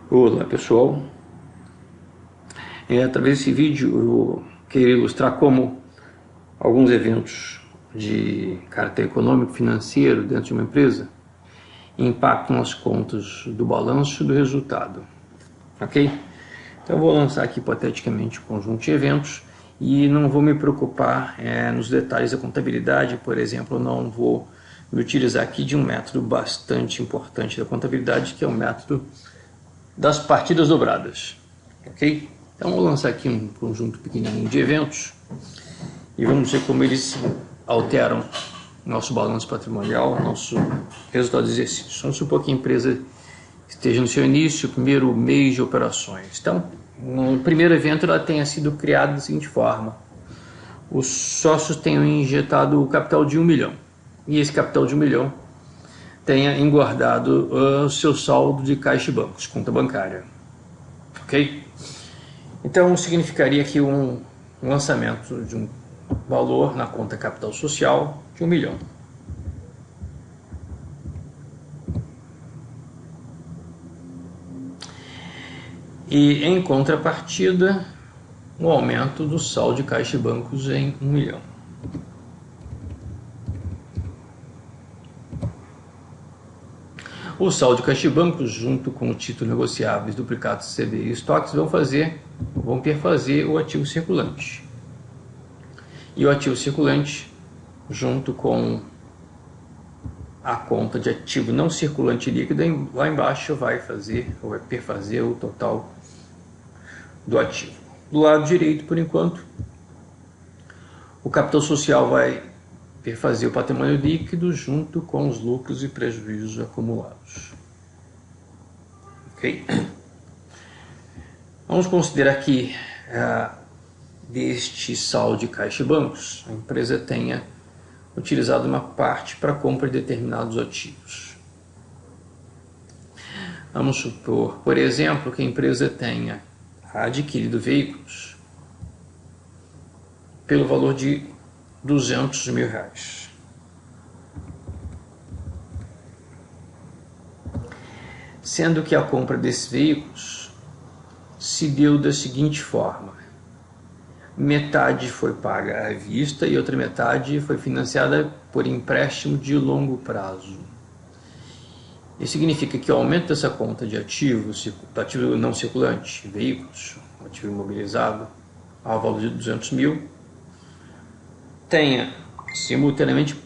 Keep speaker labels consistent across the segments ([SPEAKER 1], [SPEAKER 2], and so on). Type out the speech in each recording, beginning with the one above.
[SPEAKER 1] Olá pessoal, através desse vídeo eu queria ilustrar como alguns eventos de caráter econômico financeiro dentro de uma empresa impactam as contas do balanço e do resultado, ok? Então eu vou lançar aqui hipoteticamente um conjunto de eventos e não vou me preocupar nos detalhes da contabilidade. Por exemplo, eu não vou me utilizar aqui de um método bastante importante da contabilidade, que é o método das partidas dobradas, ok? Então vou lançar aqui um conjunto pequenininho de eventos e vamos ver como eles alteram nosso balanço patrimonial, nosso resultado de exercício. Vamos supor que a empresa esteja no seu início, primeiro mês de operações. Então, no primeiro evento ela tenha sido criada da seguinte forma: os sócios tenham injetado o capital de 1 milhão e esse capital de 1 milhão tenha engordado o seu saldo de caixa e bancos, conta bancária, ok? Então significaria aqui um lançamento de um valor na conta capital social de 1 milhão. E em contrapartida, um aumento do saldo de caixa e bancos em 1 milhão. O saldo de caixa e bancos, junto com o título negociáveis, duplicados CDI e estoques, vão perfazer o ativo circulante. E o ativo circulante, junto com a conta de ativo não circulante líquido, lá embaixo vai perfazer o total do ativo. Do lado direito, por enquanto, o capital social vai perfazer o patrimônio líquido junto com os lucros e prejuízos acumulados. Ok? Vamos considerar que deste saldo de caixa e bancos, a empresa tenha utilizado uma parte para compra de determinados ativos. Vamos supor, por exemplo, que a empresa tenha adquirido veículos pelo valor de R$200 mil. Sendo que a compra desses veículos se deu da seguinte forma: metade foi paga à vista e outra metade foi financiada por empréstimo de longo prazo. Isso significa que o aumento dessa conta de ativos, ativo não circulante, veículos, ativo imobilizado, ao valor de 200 mil, tenha simultaneamente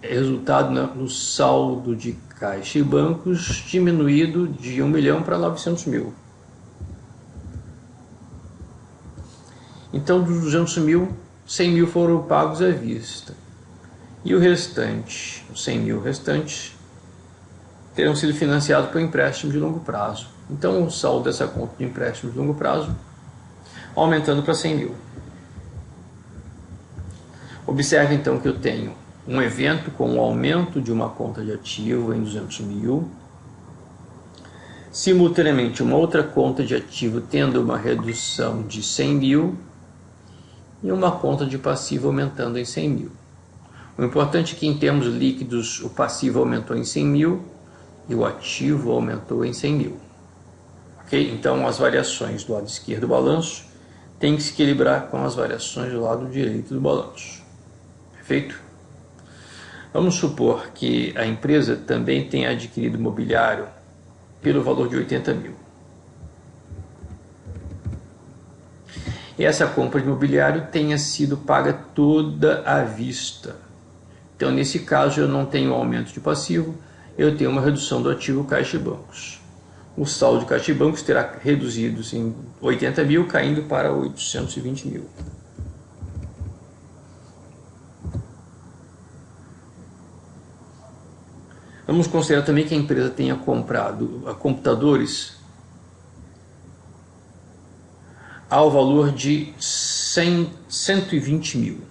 [SPEAKER 1] resultado no saldo de caixa e bancos diminuído de 1 milhão para 900 mil. Então, dos 200 mil, 100 mil foram pagos à vista. E o restante, os 100 mil restantes, terão sido financiados por empréstimo de longo prazo. Então, o saldo dessa conta de empréstimo de longo prazo aumentando para 100 mil. Observe então que eu tenho um evento com o aumento de uma conta de ativo em 200 mil, simultaneamente uma outra conta de ativo tendo uma redução de 100 mil e uma conta de passivo aumentando em 100 mil. O importante é que em termos líquidos o passivo aumentou em 100 mil e o ativo aumentou em 100 mil. Okay? Então as variações do lado esquerdo do balanço têm que se equilibrar com as variações do lado direito do balanço. Perfeito? Vamos supor que a empresa também tenha adquirido mobiliário pelo valor de 80 mil. E essa compra de mobiliário tenha sido paga toda à vista. Então, nesse caso, eu não tenho aumento de passivo, eu tenho uma redução do ativo caixa e bancos. O saldo de caixa e bancos terá reduzido em 80 mil, caindo para 820 mil. Vamos considerar também que a empresa tenha comprado computadores ao valor de 120 mil.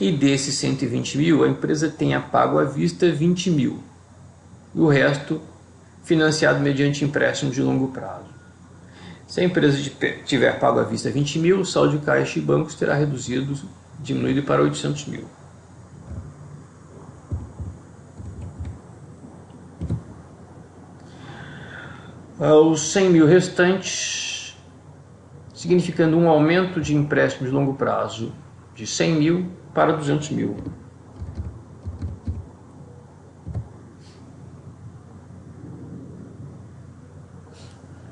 [SPEAKER 1] E desses 120 mil, a empresa tenha pago à vista 20 mil. E o resto financiado mediante empréstimo de longo prazo. Se a empresa tiver pago à vista 20 mil, o saldo de caixa e bancos terá diminuído para 800 mil. Os 100 mil restantes, significando um aumento de empréstimo de longo prazo de 100 mil para 200 mil.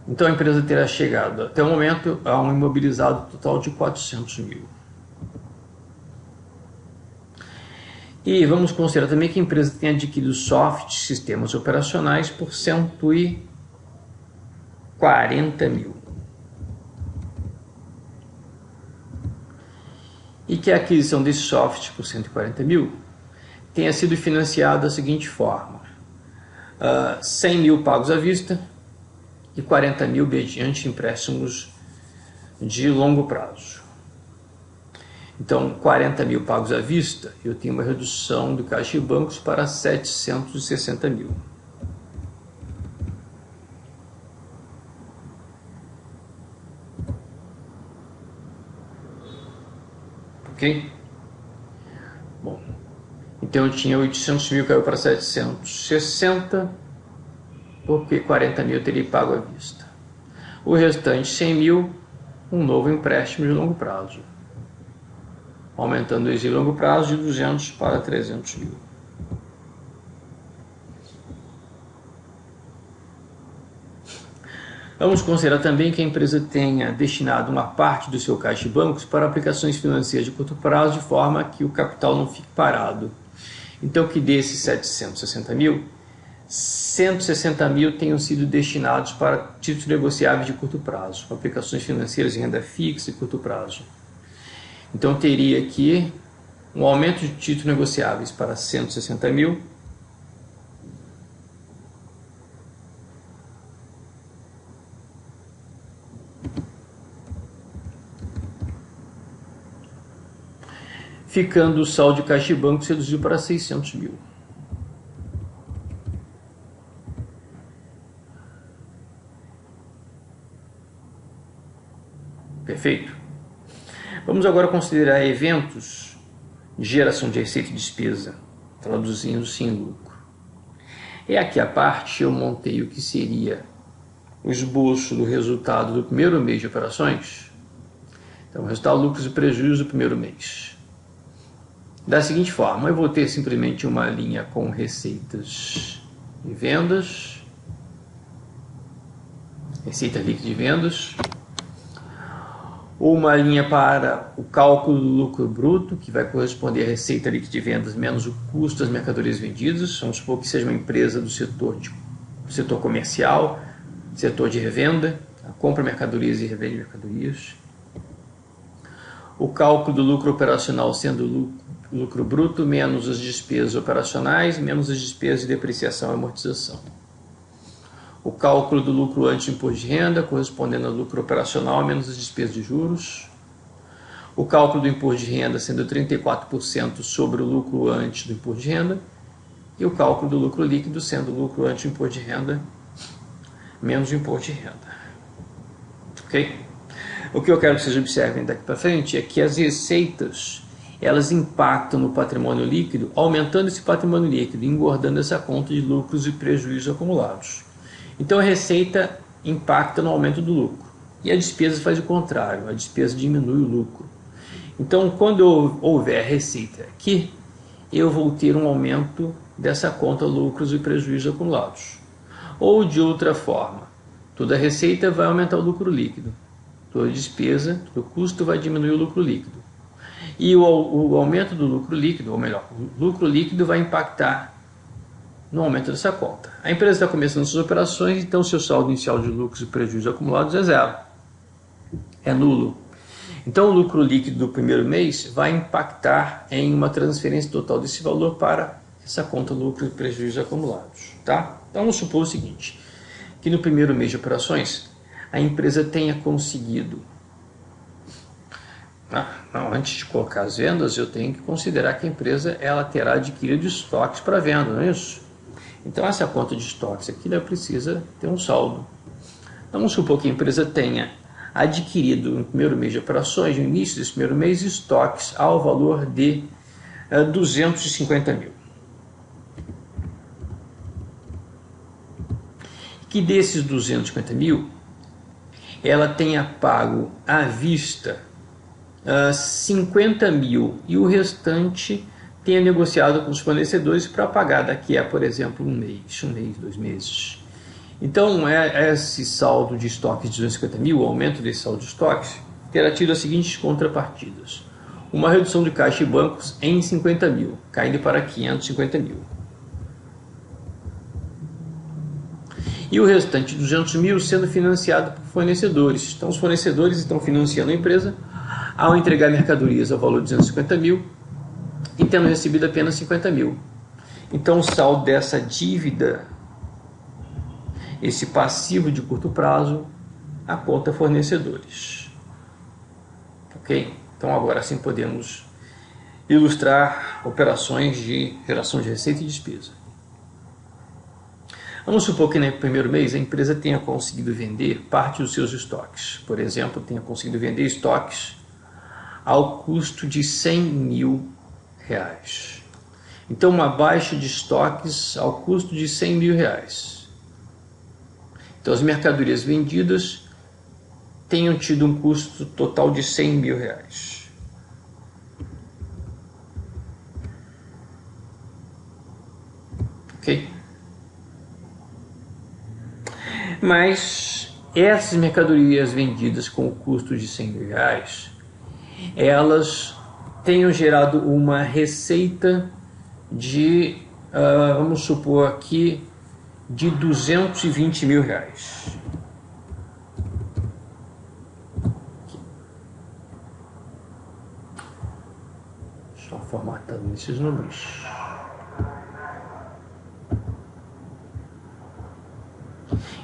[SPEAKER 1] Então a empresa terá chegado até o momento a um imobilizado total de 400 mil. E vamos considerar também que a empresa tem adquirido software, sistemas operacionais por 140 mil. E que a aquisição desse software por 140 mil tenha sido financiada da seguinte forma: 100 mil pagos à vista e 40 mil mediante empréstimos de longo prazo. Então, 40 mil pagos à vista, eu tenho uma redução do caixa de bancos para 760 mil. Ok? Bom, então eu tinha 800 mil, caiu para 760, porque 40 mil eu teria pago à vista. O restante, 100 mil, um novo empréstimo de longo prazo, aumentando esse longo prazo de 200 para 300 mil. Vamos considerar também que a empresa tenha destinado uma parte do seu caixa de bancos para aplicações financeiras de curto prazo, de forma que o capital não fique parado. Então, que desses 760 mil, 160 mil tenham sido destinados para títulos negociáveis de curto prazo, aplicações financeiras de renda fixa e curto prazo. Então, teria aqui um aumento de títulos negociáveis para 160 mil, ficando o saldo de caixa de bancos reduzido para 600 mil. Perfeito? Vamos agora considerar eventos de geração de receita e despesa, traduzindo-se em lucro. É aqui a parte eu montei o que seria o esboço do resultado do primeiro mês de operações. Então, resultado, lucros e prejuízos do primeiro mês. Da seguinte forma, eu vou ter simplesmente uma linha com receitas e vendas, receita líquida de vendas, ou uma linha para o cálculo do lucro bruto, que vai corresponder à receita líquida de vendas menos o custo das mercadorias vendidas. Vamos supor que seja uma empresa do setor comercial, setor de revenda, compra mercadorias e revende mercadorias. O cálculo do lucro operacional sendo lucro bruto menos as despesas operacionais, menos as despesas de depreciação e amortização. O cálculo do lucro antes do imposto de renda, correspondendo ao lucro operacional menos as despesas de juros. O cálculo do imposto de renda sendo 34% sobre o lucro antes do imposto de renda. E o cálculo do lucro líquido sendo o lucro antes do imposto de renda menos o imposto de renda. Ok? O que eu quero que vocês observem daqui para frente é que as receitas, elas impactam no patrimônio líquido, aumentando esse patrimônio líquido, engordando essa conta de lucros e prejuízos acumulados. Então a receita impacta no aumento do lucro e a despesa faz o contrário, a despesa diminui o lucro. Então, quando houver receita aqui, eu vou ter um aumento dessa conta lucros e prejuízos acumulados. Ou de outra forma, toda receita vai aumentar o lucro líquido, toda despesa, todo custo vai diminuir o lucro líquido. E o aumento do lucro líquido, ou melhor, o lucro líquido vai impactar no aumento dessa conta. A empresa está começando suas operações, então seu saldo inicial de lucros e prejuízos acumulados é zero, é nulo. Então o lucro líquido do primeiro mês vai impactar em uma transferência total desse valor para essa conta lucros e prejuízos acumulados. Tá? Então vamos supor o seguinte, que no primeiro mês de operações a empresa tenha conseguido... antes de colocar as vendas, eu tenho que considerar que a empresa ela terá adquirido estoques para venda, não é isso? Então essa conta de estoques aqui ela precisa ter um saldo. Então, vamos supor que a empresa tenha adquirido no primeiro mês de operações, no início desse primeiro mês, estoques ao valor de 250 mil. Que que desses 250 mil, ela tenha pago à vista 50 mil e o restante tenha negociado com os fornecedores para pagar daqui a, por exemplo, um mês, 2 meses. Então, esse saldo de estoques de 250 mil, o aumento desse saldo de estoques, terá tido as seguintes contrapartidas. Uma redução de caixa e bancos em 50 mil, caindo para 550 mil. E o restante, 200 mil, sendo financiado por fornecedores. Então, os fornecedores estão financiando a empresa ao entregar mercadorias ao valor de 250 mil e tendo recebido apenas 50 mil. Então, o saldo dessa dívida, esse passivo de curto prazo, a conta fornecedores. Ok? Então, agora sim podemos ilustrar operações de geração de receita e despesa. Vamos supor que no primeiro mês a empresa tenha conseguido vender parte dos seus estoques. Por exemplo, tenha conseguido vender estoques ao custo de 100 mil reais. Então, uma baixa de estoques ao custo de 100 mil reais. Então, as mercadorias vendidas tenham tido um custo total de 100 mil reais. Ok? Mas essas mercadorias vendidas com o custo de 100 mil reais, elas tenham gerado uma receita de, vamos supor aqui, de 220 mil reais. Só formatando esses números.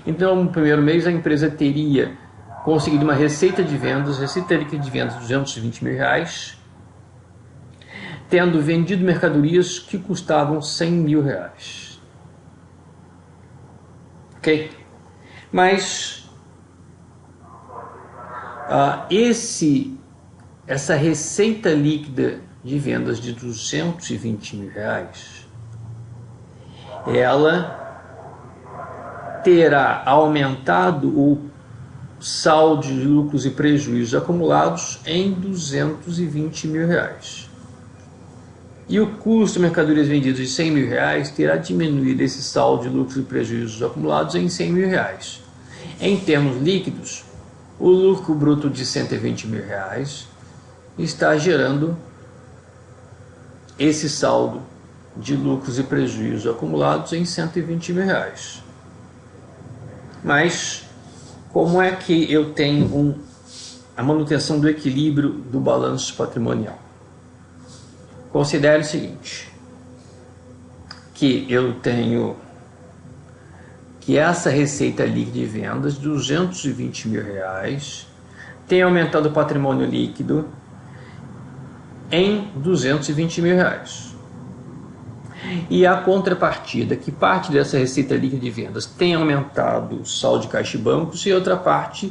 [SPEAKER 1] Então, no primeiro mês, a empresa teria conseguido uma receita líquida de vendas de 220 mil reais, tendo vendido mercadorias que custavam 100 mil reais. Ok? Mas essa receita líquida de vendas de 220 mil reais, ela terá aumentado o saldo de lucros e prejuízos acumulados em 220 mil reais. E o custo de mercadorias vendidas de 100 mil reais terá diminuído esse saldo de lucros e prejuízos acumulados em 100 mil reais. Em termos líquidos, o lucro bruto de 120 mil reais está gerando esse saldo de lucros e prejuízos acumulados em 120 mil reais. Mas como é que eu tenho a manutenção do equilíbrio do balanço patrimonial? Considere o seguinte, que eu tenho que essa receita líquida de vendas de 220 mil reais tem aumentado o patrimônio líquido em 220 mil reais. E a contrapartida, que parte dessa receita líquida de vendas tem aumentado o saldo de caixa e bancos e outra parte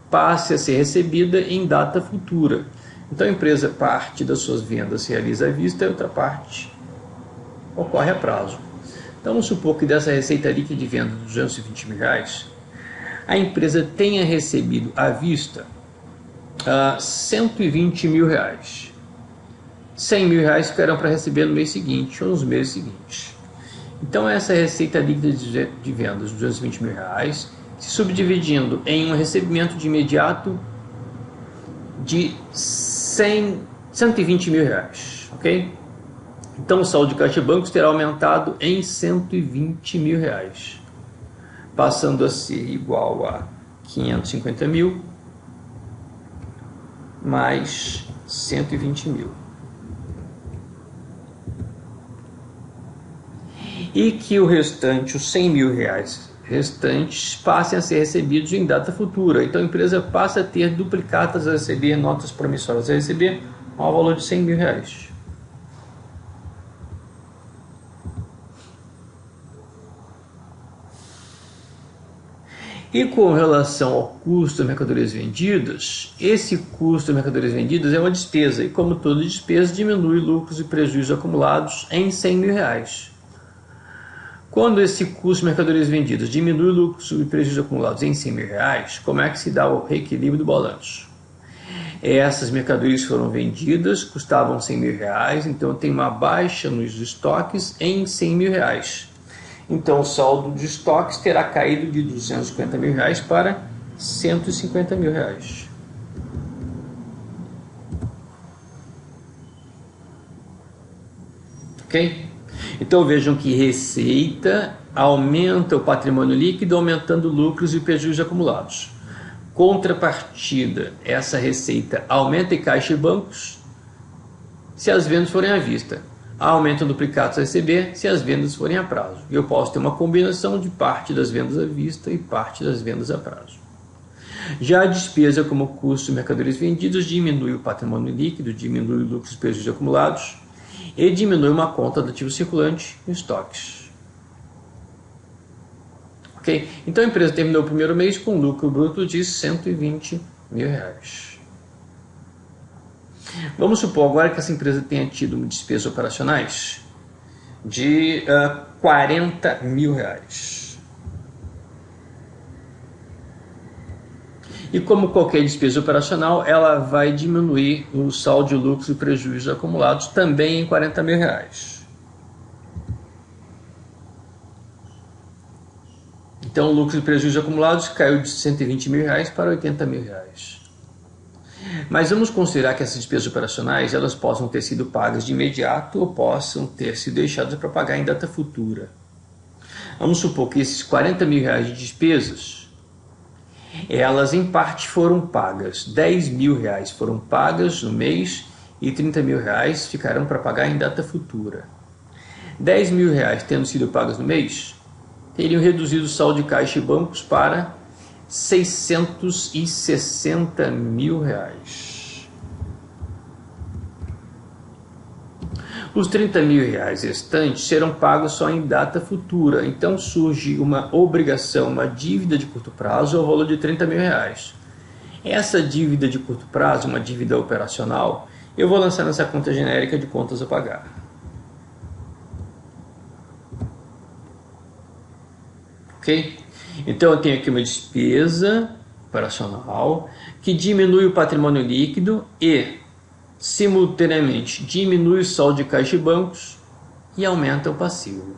[SPEAKER 1] passe a ser recebida em data futura. Então a empresa, parte das suas vendas se realiza à vista e outra parte ocorre a prazo. Então vamos supor que dessa receita líquida de venda de 220 mil reais, a empresa tenha recebido à vista 120 mil reais. 100 mil reais ficarão para receber no mês seguinte ou nos meses seguintes. Então essa receita líquida de vendas de 220 mil reais, se subdividindo em um recebimento de imediato de 120 mil reais, ok? Então o saldo de caixa e bancos terá aumentado em 120 mil reais, passando a ser igual a 550 mil mais 120 mil. E que o restante, os 100 mil reais restantes, passem a ser recebidos em data futura. Então a empresa passa a ter duplicatas a receber, notas promissórias a receber, ao valor de 100 mil reais. E com relação ao custo das mercadorias vendidas, esse custo das mercadorias vendidas é uma despesa, e como toda despesa, diminui lucros e prejuízos acumulados em 100 mil reais. Quando esse custo de mercadorias vendidas diminui o lucro e prejuízos acumulados em R$100.000, como é que se dá o reequilíbrio do balanço? Essas mercadorias foram vendidas, custavam R$100.000, então tem uma baixa nos estoques em R$100.000. Então o saldo de estoques terá caído de R$250.000 para R$150.000. Ok? Então vejam que receita aumenta o patrimônio líquido, aumentando lucros e prejuízos acumulados. Contrapartida, essa receita aumenta em caixa e bancos se as vendas forem à vista. Aumenta duplicados a receber se as vendas forem a prazo. Eu posso ter uma combinação de parte das vendas à vista e parte das vendas a prazo. Já a despesa como custo de mercadorias vendidas diminui o patrimônio líquido, diminui o lucro e prejuízos acumulados e diminui uma conta do ativo circulante e estoques. Ok? Então a empresa terminou o primeiro mês com um lucro bruto de R$120.000. Vamos supor agora que essa empresa tenha tido despesas operacionais de R$40.000. E como qualquer despesa operacional, ela vai diminuir o saldo de lucros e prejuízos acumulados também em R$40.000. Então o lucro e prejuízos acumulados caiu de R$120.000 para R$80.000. Mas vamos considerar que essas despesas operacionais elas possam ter sido pagas de imediato ou possam ter sido deixadas para pagar em data futura. Vamos supor que esses R$40.000 de despesas, elas em parte foram pagas. R$10.000 foram pagas no mês e R$30.000 ficarão para pagar em data futura. R$10.000 tendo sido pagos no mês, teriam reduzido o saldo de caixa e bancos para R$660.000. Os R$30.000 restantes serão pagos só em data futura, então surge uma obrigação, uma dívida de curto prazo ao valor de R$30.000. Essa dívida de curto prazo, uma dívida operacional, eu vou lançar nessa conta genérica de contas a pagar. Ok? Então eu tenho aqui uma despesa operacional que diminui o patrimônio líquido e, simultaneamente, diminui o saldo de caixa e bancos e aumenta o passivo.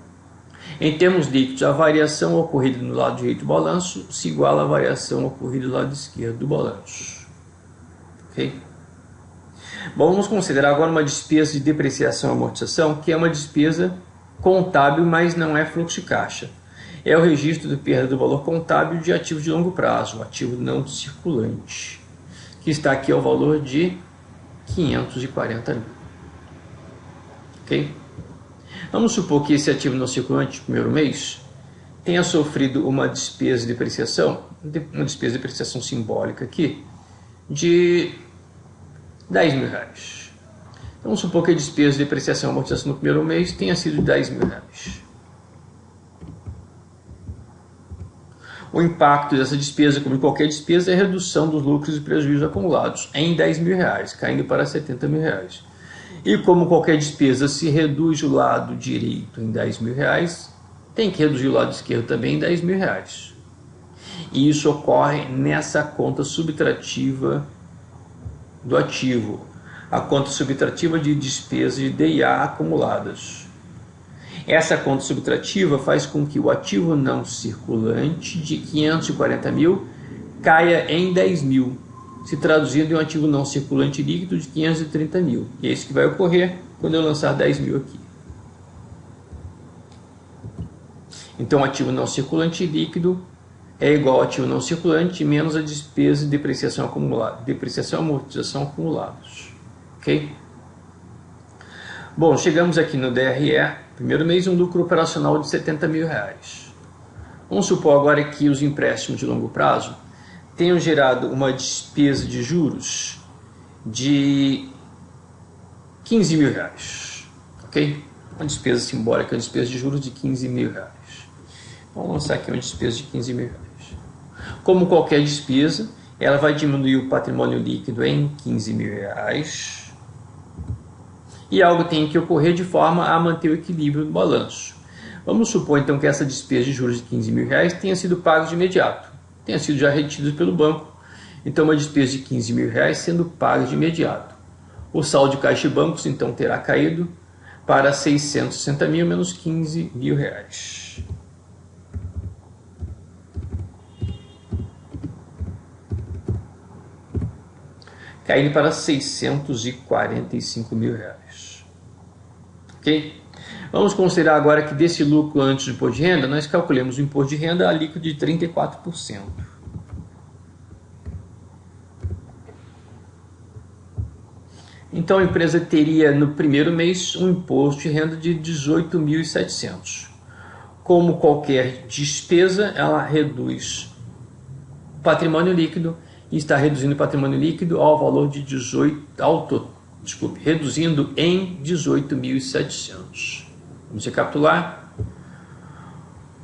[SPEAKER 1] Em termos líquidos, a variação ocorrida no lado direito do balanço se iguala à variação ocorrida do lado esquerdo do balanço. Ok? Bom, vamos considerar agora uma despesa de depreciação e amortização, que é uma despesa contábil, mas não é fluxo de caixa. É o registro de perda do valor contábil de ativo de longo prazo, um ativo não circulante, que está aqui ao valor de R$540.000. Ok? Vamos supor que esse ativo não circulante no primeiro mês tenha sofrido uma despesa de depreciação, simbólica aqui, de R$10.000. Então, vamos supor que a despesa de depreciação e amortização no primeiro mês tenha sido de R$10.000. O impacto dessa despesa, como de qualquer despesa, é a redução dos lucros e prejuízos acumulados em R$10.000, caindo para R$70.000. E como qualquer despesa se reduz o lado direito em R$10.000, tem que reduzir o lado esquerdo também em R$10.000. E isso ocorre nessa conta subtrativa do ativo, a conta subtrativa de despesas de DIA acumuladas. Essa conta subtrativa faz com que o ativo não circulante de R$540.000 caia em R$10.000, se traduzindo em um ativo não circulante líquido de R$530.000. E é isso que vai ocorrer quando eu lançar R$10.000 aqui. Então, ativo não circulante líquido é igual ao ativo não circulante menos a despesa de depreciação acumulada, depreciação e amortização acumulados. Ok? Bom, chegamos aqui no DRE, primeiro mês, um lucro operacional de R$70.000. Vamos supor agora que os empréstimos de longo prazo tenham gerado uma despesa de juros de R$15.000. Ok? Uma despesa simbólica, uma despesa de juros de R$15.000. Vamos lançar aqui uma despesa de R$15.000. Como qualquer despesa, ela vai diminuir o patrimônio líquido em R$15.000. E algo tem que ocorrer de forma a manter o equilíbrio do balanço. Vamos supor então que essa despesa de juros de R$15.000 tenha sido paga de imediato, tenha sido já retida pelo banco. Então uma despesa de R$15.000 sendo paga de imediato. O saldo de caixa e bancos então terá caído para 660.000 menos R$15.000. Caindo para R$645.000. Ok? Vamos considerar agora que desse lucro antes do imposto de renda, nós calculamos o imposto de renda a líquido de 34%. Então a empresa teria no primeiro mês um imposto de renda de 18.700. Como qualquer despesa, ela reduz o patrimônio líquido e está reduzindo o patrimônio líquido ao valor de reduzindo em 18.700. Vamos recapitular.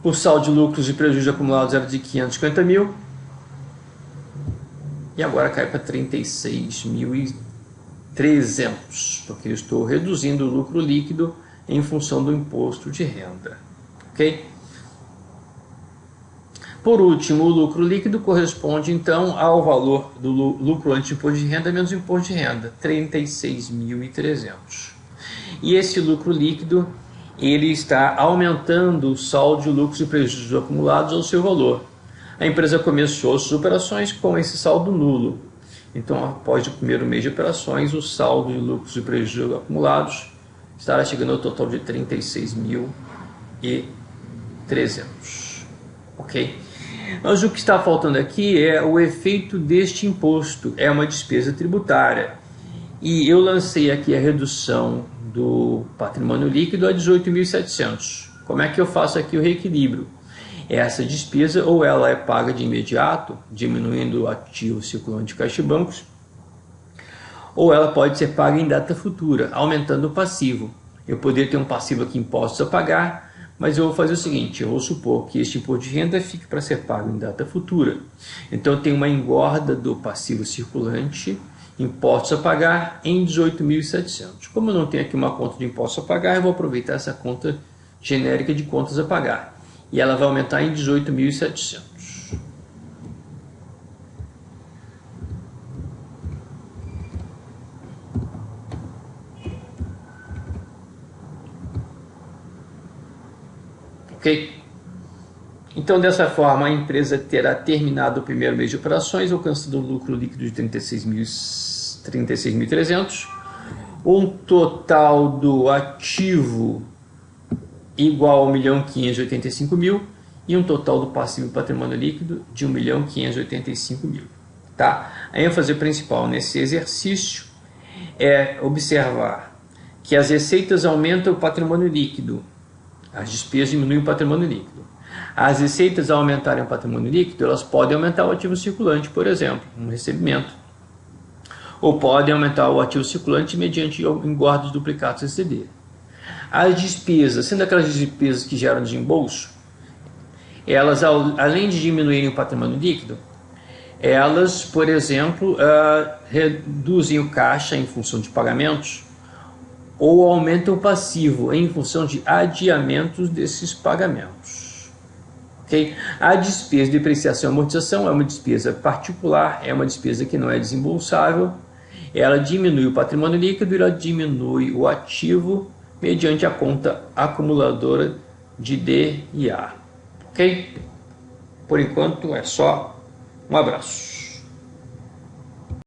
[SPEAKER 1] O saldo de lucros e prejuízos acumulados era de 550.000 e agora cai para 36.300, porque eu estou reduzindo o lucro líquido em função do imposto de renda. Ok? Por último, o lucro líquido corresponde então ao valor do lucro antes do imposto de renda menos o imposto de renda, 36.300. E esse lucro líquido, ele está aumentando o saldo de lucros e prejuízos acumulados ao seu valor. A empresa começou suas operações com esse saldo nulo. Então, após o primeiro mês de operações, o saldo de lucros e prejuízos acumulados estará chegando ao total de 36.300. Ok? Mas o que está faltando aqui é o efeito deste imposto, é uma despesa tributária. E eu lancei aqui a redução do patrimônio líquido a 18.700. Como é que eu faço aqui o reequilíbrio? Essa despesa ou ela é paga de imediato, diminuindo o ativo circulante de caixa e bancos, ou ela pode ser paga em data futura, aumentando o passivo. Eu poderia ter um passivo aqui, impostos a pagar, mas eu vou fazer o seguinte, eu vou supor que este imposto de renda fique para ser pago em data futura. Então eu tenho uma engorda do passivo circulante, impostos a pagar em 18.700. Como eu não tenho aqui uma conta de impostos a pagar, eu vou aproveitar essa conta genérica de contas a pagar. E ela vai aumentar em 18.700. Ok? Então, dessa forma, a empresa terá terminado o primeiro mês de operações, alcançando um lucro líquido de 36.300, um total do ativo igual a 1.585.000 e um total do passivo patrimônio líquido de 1.585.000. Tá? A ênfase principal nesse exercício é observar que as receitas aumentam o patrimônio líquido, as despesas diminuem o patrimônio líquido. As receitas, ao aumentarem o patrimônio líquido, elas podem aumentar o ativo circulante, por exemplo, um recebimento. Ou podem aumentar o ativo circulante mediante engordas duplicados CCD. As despesas, sendo aquelas despesas que geram desembolso, elas, além de diminuírem o patrimônio líquido, elas, por exemplo, reduzem o caixa em função de pagamentos ou aumentam o passivo em função de adiamentos desses pagamentos. Okay? A despesa de depreciação e amortização é uma despesa particular, é uma despesa que não é desembolsável, ela diminui o patrimônio líquido e ela diminui o ativo mediante a conta acumuladora de D e A. Ok? Por enquanto é só. Um abraço.